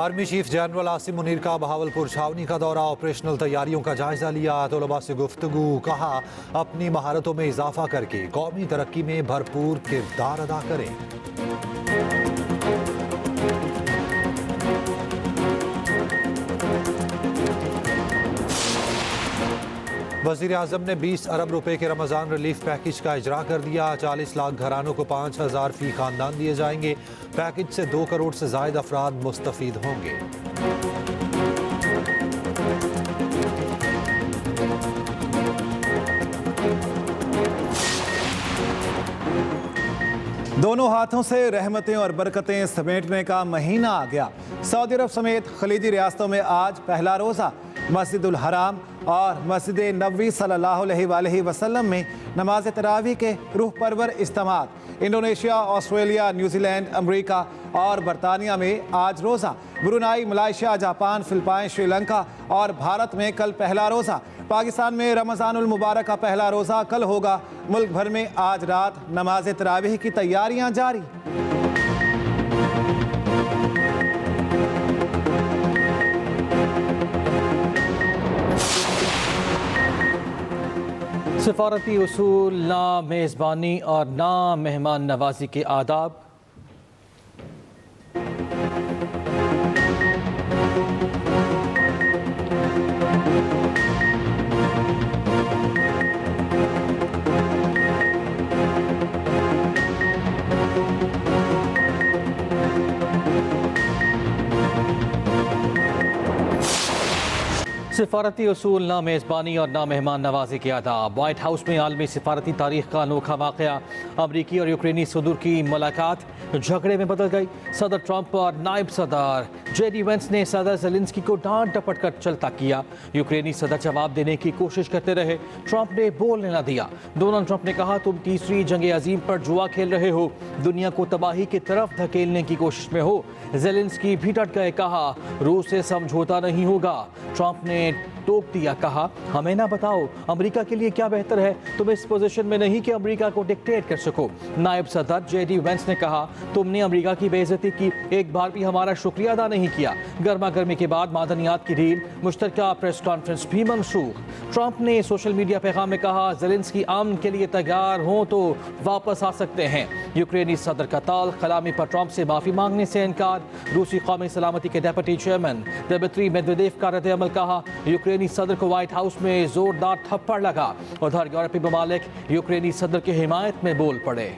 Army chief general Asim Munir का बहावलपुर छावनी का दौरा, ऑपरेशनल तैयारियों का जायजा लिया। तलबा से गुफ्तगू, कहा अपनी महारतों में इजाफा करके कौमी तरक्की में भरपूर किरदार अदा करें। वज़ीर आज़म ने 20 अरब रुपए के रमज़ान रिलीफ पैकेज का इजरा कर दिया। 40 लाख घरानों को 5,000 फी खानदान दिए जाएंगे। पैकेज से 2 करोड़ से ज़ायद अफराद मुस्तफ़ीद होंगे। दोनों हाथों से रहमतें और बरकतें समेटने का महीना आ गया। सऊदी अरब समेत खलीजी रियासतों में आज पहला रोज़ा। मस्जिदुल हराम और मस्जिद नबवी सल्लल्लाहु अलैहि वसल्लम में नमाज तरावी के रूह परवर इज्तिमात। इंडोनेशिया, ऑस्ट्रेलिया, न्यूजीलैंड, अमेरिका और बरतानिया में आज रोज़ा। Brunei, Malaysia, Japan, Philippine, Sri Lanka और भारत में कल पहला रोज़ा। पाकिस्तान में रमज़ानुल मुबारक का पहला रोज़ा कल होगा। मुल्क भर में आज रात नमाज तरावीह की तैयारियां जारी। सफारती उसूल, ना मेज़बानी और ना मेहमान नवाजी के आदाब। सिफारती उसूल, ना मेज़बानी और ना मेहमान नवाजी के आदाब। वाइट हाउस में आलमी सिफारती तारीख का अनोखा वाक़या। अमरीकी और यूक्रेनी सदर की मुलाकात झगड़े में बदल गई। सदर ट्रंप और नायब सदर जेडी वेंस ने सदर ज़ेलेंस्की को डांट डपट कर चलता किया। यूक्रेनी सदर जवाब देने की कोशिश करते रहे, ट्रंप ने बोलने न दिया। डोनाल्ड ट्रंप ने कहा, तुम तीसरी जंग अजीम पर जुआ खेल रहे हो, दुनिया को तबाही की तरफ धकेलने की कोशिश में हो। ज़ेलेंस्की भी डट गए, कहा रूस से समझौता नहीं होगा। ट्रंप ने टोक दिया, कहा हमें ना बताओ अमेरिका के लिए क्या बेहतर है, तुम इस पोजीशन में नहीं कि अमेरिका को डिक्टेट कर सको। नायब सदर जेडी वेंस ने कहा, तुमने अमेरिका की बेइज्जती की, एक बार भी हमारा शुक्रिया अदा नहीं किया। गर्मा गर्मी के बाद मादनियात की डील, मुश्तरका प्रेस कॉन्फ्रेंस भी मनसूख। ट्रंप ने सोशल मीडिया पैगाम में कहा, ज़ेलेंस्की अमन के लिए तैयार हो तो वापस आ सकते हैं। यूक्रेनी सदर का ताल कलामी पर ट्रंप से माफी मांगने से इनकार। रूसी कौमी सलामती के डेप्यूटी चेयरमैन दिमित्री मेदवेदेव का रद्द-ए-अमल, कहा यूक्रेनी सदर को व्हाइट हाउस में जोरदार थप्पड़ लगा। उधर यूरोपीय ममालिक यूक्रेनी सदर की हिमायत में बोल पड़े।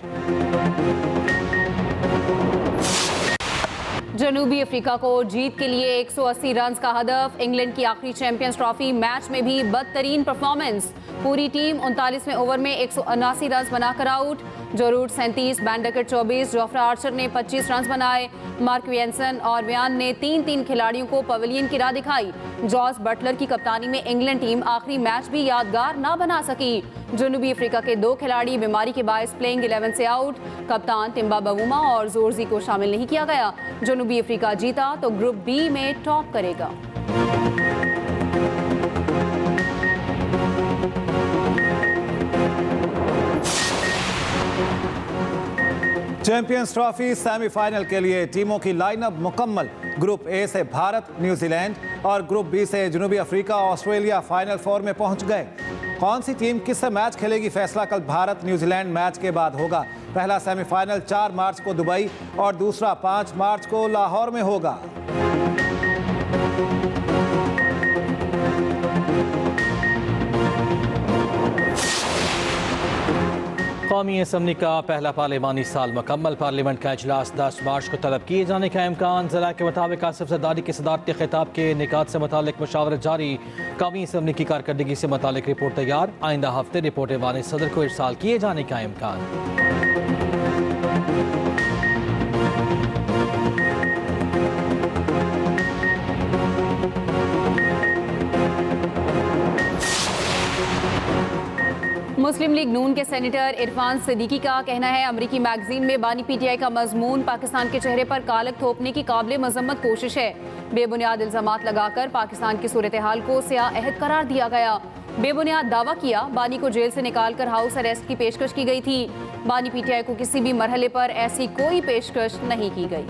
जनूबी अफ्रीका को जीत के लिए 180 रन का हदफ। इंग्लैंड की आखिरी चैंपियंस ट्रॉफी मैच में भी बदतरीन परफॉर्मेंस। पूरी टीम 39वें ओवर में 179 रन बनाकर आउट। जो रूट 37, बैंडकर 24, जोफ्रा आर्चर ने 25 रन बनाए। मार्क वियंसन और व्यान ने 3-3 खिलाड़ियों को पवेलियन की राह दिखाई। जॉस बटलर की कप्तानी में इंग्लैंड टीम आखिरी मैच भी यादगार ना बना सकी। जनूबी अफ्रीका के 2 खिलाड़ी बीमारी के बायस प्लेइंग 11 से आउट। कप्तान टिम्बा बवुमा और जोरजी को शामिल नहीं किया गया। जनूबी अफ्रीका जीता तो ग्रुप बी में टॉप करेगा। चैंपियंस ट्रॉफी सेमीफाइनल के लिए टीमों की लाइनअप मुकम्मल। ग्रुप ए से भारत, न्यूजीलैंड और ग्रुप बी से जनूबी अफ्रीका, ऑस्ट्रेलिया फाइनल 4 में पहुंच गए। कौन सी टीम किससे मैच खेलेगी, फैसला कल भारत न्यूजीलैंड मैच के बाद होगा। पहला सेमीफाइनल 4 मार्च को दुबई और दूसरा 5 मार्च को लाहौर में होगा। कौमी असम्बली का पहला पार्लिमानी साल मुकम्मल। पार्लियामेंट का इजलास 10 मार्च को तलब किए जाने का इम्कान। ज़रा के मुताबिक आसिफ ज़रदारी के सदारती खिताब के निकात से मुतालिक मशावरत जारी। कौमी असम्बली की कारकर्दगी से मुतालिक रिपोर्ट तैयार। आइंदा हफ्ते रिपोर्ट वाले सदर को इरसाल किए जाने का इम्कान। मुस्लिम लीग नून के सेनेटर इरफान सिद्दीकी का कहना है, अमरीकी मैगजीन में बानी पीटीआई का मजमून पाकिस्तान के चेहरे पर कालक थोपने की काबिल मजम्मत कोशिश है। बेबुनियाद इल्जामात लगाकर पाकिस्तान की सूरत हाल को स्याह अहद करार दिया गया। बेबुनियाद दावा किया, बानी को जेल से निकालकर हाउस अरेस्ट की पेशकश की गई थी। बानी पीटीआई को किसी भी मरहले पर ऐसी कोई पेशकश नहीं की गई।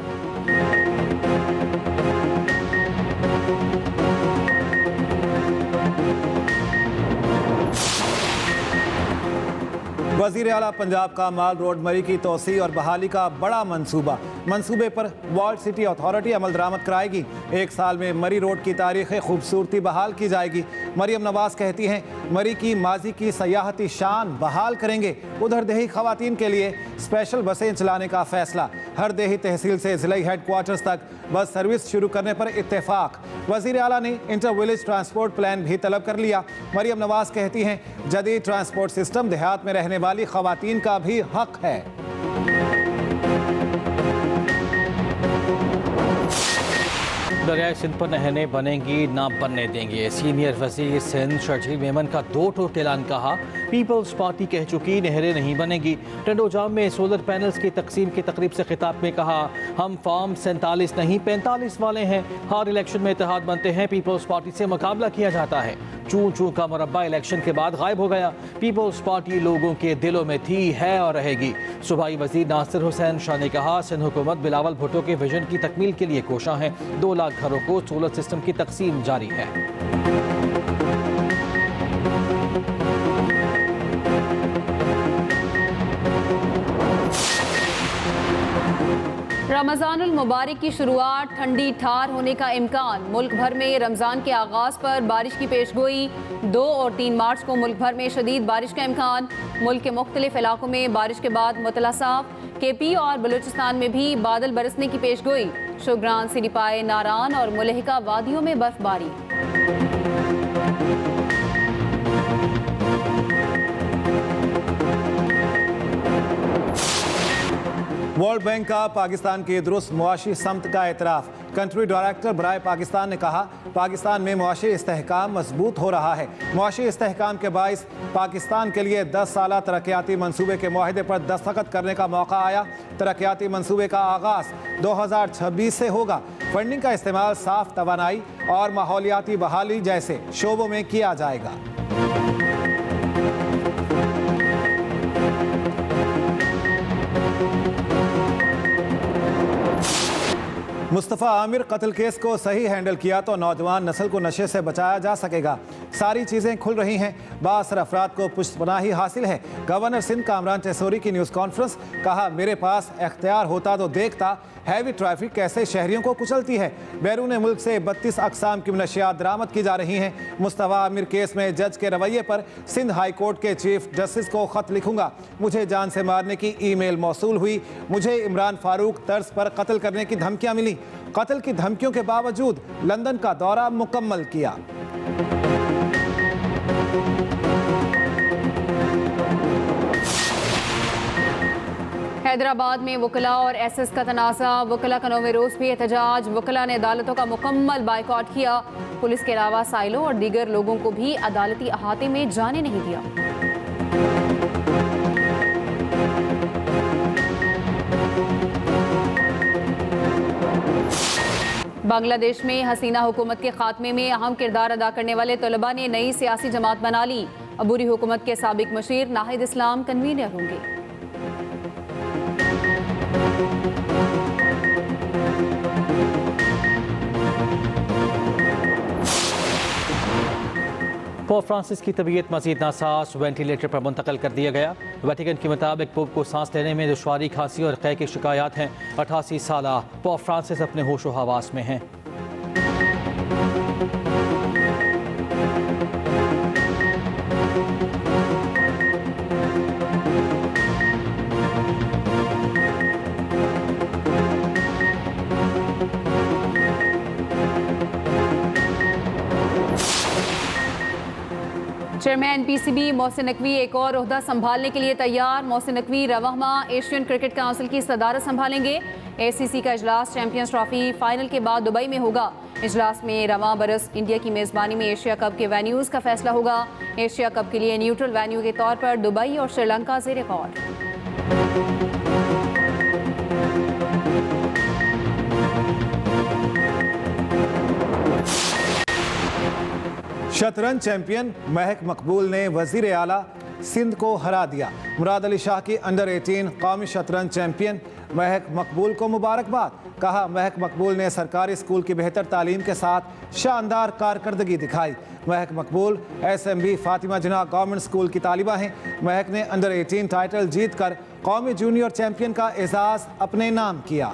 वज़ीर आला पंजाब का माल रोड मरी की तोसी और बहाली का बड़ा मंसूबे पर वर्ल्ड सिटी अथॉरिटी अमल दरामद कराएगी। 1 साल में मरी रोड की तारीख खूबसूरती बहाल की जाएगी। मरियम नवाज कहती हैं, मरी की माजी की सयाहती शान बहाल करेंगे। उधर देही खवातीन के लिए स्पेशल बसें चलाने का फैसला। हर देही तहसील से जिला हेडक्वार्टर्स तक बस सर्विस शुरू करने पर इत्तेफाक। वज़ीर आला ने इंटर विलेज ट्रांसपोर्ट प्लान भी तलब कर लिया। मरियम नवाज कहती हैं, जदीद ट्रांसपोर्ट सिस्टम देहात में रहने वाली खवातीन का भी हक है। दरियाए सिंध पर नहरें बनेंगी ना बनने देंगे। सीनियर वज़ीर सिंध शर्जील मेमन का 2 टोक ऐलान। कहा, पीपल्स पार्टी कह चुकी नहरें नहीं बनेंगी। टंडोजाम में सोलर पैनल्स की तकसीम की तकरीब से खिताब में कहा, हम फॉर्म 47 नहीं 45 वाले हैं। हर इलेक्शन में इत्तेहाद बनते हैं, पीपल्स पार्टी से मुकाबला किया जाता है। चूं चूं का मुरब्बा इलेक्शन के बाद गायब हो गया। पीपल्स पार्टी लोगों के दिलों में थी, है और रहेगी। सूबाई वज़ीर नासिर हुसैन शाह ने कहा, सिंध हुकूमत बिलावल भुट्टो के विजन की तकमील के लिए कोशा है। 2 लाख घरों को सोलर सिस्टम की तकसीम जारी है। रमज़ानुल मुबारक की शुरुआत ठंडी ठार होने का इम्कान। मुल्क भर में रमज़ान के आगाज़ पर बारिश की पेशगोई। 2 और 3 मार्च को मुल्क भर में शदीद बारिश का इम्कान। मुल्क के मुख्तलिफ इलाकों में बारिश के बाद मुतला साफ। KP और बलूचिस्तान में भी बादल बरसने की पेशगोई। शुगरान, सिरीपाए, नारान और मुलहिका वादियों में बर्फबारी। वर्ल्ड बैंक का पाकिस्तान के दुरुस्त मुआशी समत का एतराफ़। कंट्री डायरेक्टर बराए पाकिस्तान ने कहा, पाकिस्तान में मुआशी इस्तेहकाम मजबूत हो रहा है। मुआशी इस्तेहकाम के बाइस पाकिस्तान के लिए 10 साला तरक्याती मंसूबे के मुआहदे पर दस्तखत करने का मौका आया। तरक्याती मंसूबे का आगाज़ 2026 से होगा। फंडिंग का इस्तेमाल साफ तवानाई और माहौलियाती बहाली जैसे शोबों में किया जाएगा। मुस्तफ़ा आमिर कत्ल केस को सही हैंडल किया तो नौजवान नस्ल को नशे से बचाया जा सकेगा। सारी चीज़ें खुल रही हैं, बासर अफराद को पुष्टपनाही हासिल है। गवर्नर सिंध कामरान टेसोरी की न्यूज़ कॉन्फ्रेंस। कहा, मेरे पास इख्तियार होता तो देखता हैवी ट्रैफिक कैसे शहरियों को कुचलती है। बैरून मुल्क से 32 अक़साम की मनशियात बरामद की जा रही हैं। मुस्तफ़ा आमिर केस में जज के रवैये पर सिंध हाई कोर्ट के चीफ जस्टिस को ख़त लिखूंगा। मुझे जान से मारने की ईमेल मौसूल हुई। मुझे इमरान फारूक तर्ज पर कत्ल करने की धमकियां मिली। कत्ल की धमकियों के बावजूद लंदन का दौरा मुकम्मल किया। हैदराबाद में वकला और SS का तनाज़ा। वकला का 9वें रोज़ भी एहतजाज। वकला ने अदालतों का मुकम्मल बाइकॉट किया। पुलिस के अलावा साइलों और दीगर लोगों को भी अदालती अहाते में जाने नहीं दिया। बांग्लादेश में हसीना हुकूमत के खात्मे में अहम किरदार अदा करने वाले तलबा ने नई सियासी जमात बना ली। अबूरी हुकूमत के साबिक मशीर नाहिद इस्लाम कन्वीनर होंगे। पोप फ्रांसिस की तबीयत मजीद नासाज, वेंटिलेटर पर मुंतकिल कर दिया गया। वेटिकन के मुताबिक पोप को सांस लेने में दुश्वारी, खांसी और कै की शिकायत हैं। 88 साला पोप फ्रांसिस अपने होशो हवास में हैं। चेयरमैन PCB मोहसिन नकवी एक और ओहदा संभालने के लिए तैयार। मोहसिन नकवी रवाहमा एशियन क्रिकेट काउंसिल की सदारत संभालेंगे। ACC का इजलास चैंपियंस ट्रॉफी फाइनल के बाद दुबई में होगा। इजलास में रवां बरस इंडिया की मेज़बानी में एशिया कप के वेन्यूज़ का फैसला होगा। एशिया कप के लिए न्यूट्रल वेन्यू के तौर पर दुबई और श्रीलंका ज़ेर गौर। शतरंज चैंपियन महक मकबूल ने वजीर आला सिंध को हरा दिया। मुराद अली शाह की अंडर 18 कौमी शतरंज चैंपियन महक मकबूल को मुबारकबाद। कहा, महक मकबूल ने सरकारी स्कूल की बेहतर तालीम के साथ शानदार कारकर्दगी दिखाई। महक मकबूल SMB फातिमा जिन्ना गवर्नमेंट स्कूल की तालिबा हैं। महक ने अंडर 18 टाइटल जीतकर कौमी जूनियर चैंपियन का एजाज अपने नाम किया।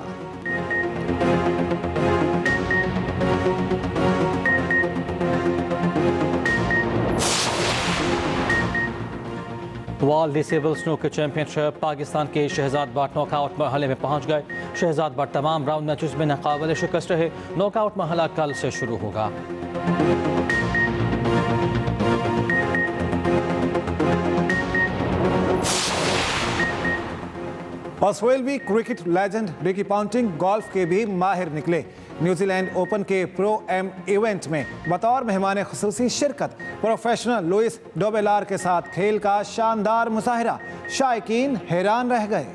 World disable snooker championship Pakistan के शहजाद बट नॉकआउट मरहले में पहुंच गए। शहजाद बट तमाम राउंड मैचेस में नाकाबिल शिकस्त रहे। नॉकआउट मरहला कल से शुरू होगा। ऑस्ट्रेलवी cricket legend Ricky Ponting golf के भी माहिर निकले। न्यूजीलैंड ओपन के प्रो एम इवेंट में बतौर मेहमान खुसूसी शिरकत। प्रोफेशनल लुइस डोबेलार के साथ खेल का शानदार मुजाहिरा। शायकीन हैरान रह गए।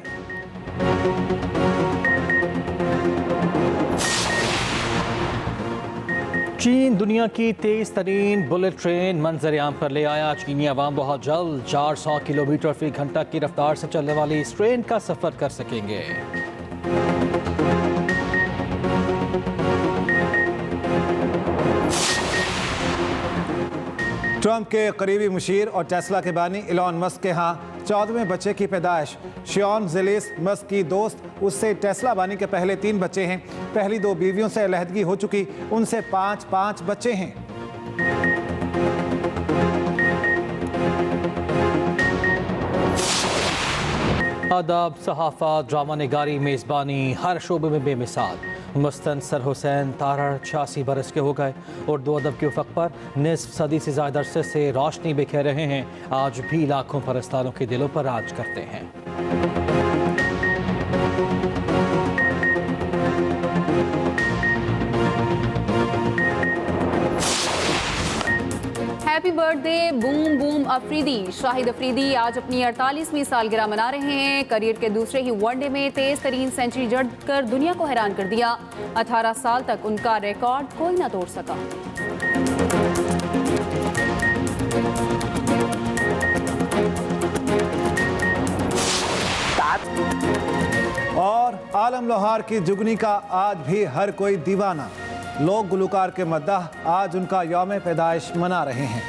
चीन दुनिया की तेज तरीन बुलेट ट्रेन मंजर आम पर ले आया। चीनी अवाम बहुत जल्द 400 किलोमीटर फी घंटा की रफ्तार से चलने वाली इस ट्रेन का सफर कर सकेंगे। ट्रंप के करीबी मुशीर और टेस्ला के बानी इलॉन मस्क के यहाँ 14वें बच्चे की पैदाइश। शियोन जिलिस मस्क की दोस्त, उससे टेस्ला बानी के पहले 3 बच्चे हैं। पहली 2 बीवियों से अलहदगी हो चुकी, उनसे 5 बच्चे हैं। अदब, सहाफत, ड्रामा निगारी, मेज़बानी, हर शोबे में बेमिसाल। मुस्तनसर हुसैन तारड़ 86 बरस के हो गए। उर्दू अदब के उफ़क़ पर निस्फ सदी से ज़्यादा अरसे से रोशनी बिखेर रहे हैं। आज भी लाखों परस्तारों के दिलों पर राज करते हैं। Happy birthday boom boom Afridi. Shahid Afridi आज अपनी 48वीं सालगिरह मना रहे हैं। करियर के दूसरे ही वनडे में तेज तरीन सेंचुरी जड़कर दुनिया को हैरान कर दिया। 18 साल तक उनका रिकॉर्ड कोई ना तोड़ सका। और आलम लोहार की जुगनी का आज भी हर कोई दीवाना। लोग गुलकार के मद्दाह आज उनका यौम पैदाइश मना रहे हैं।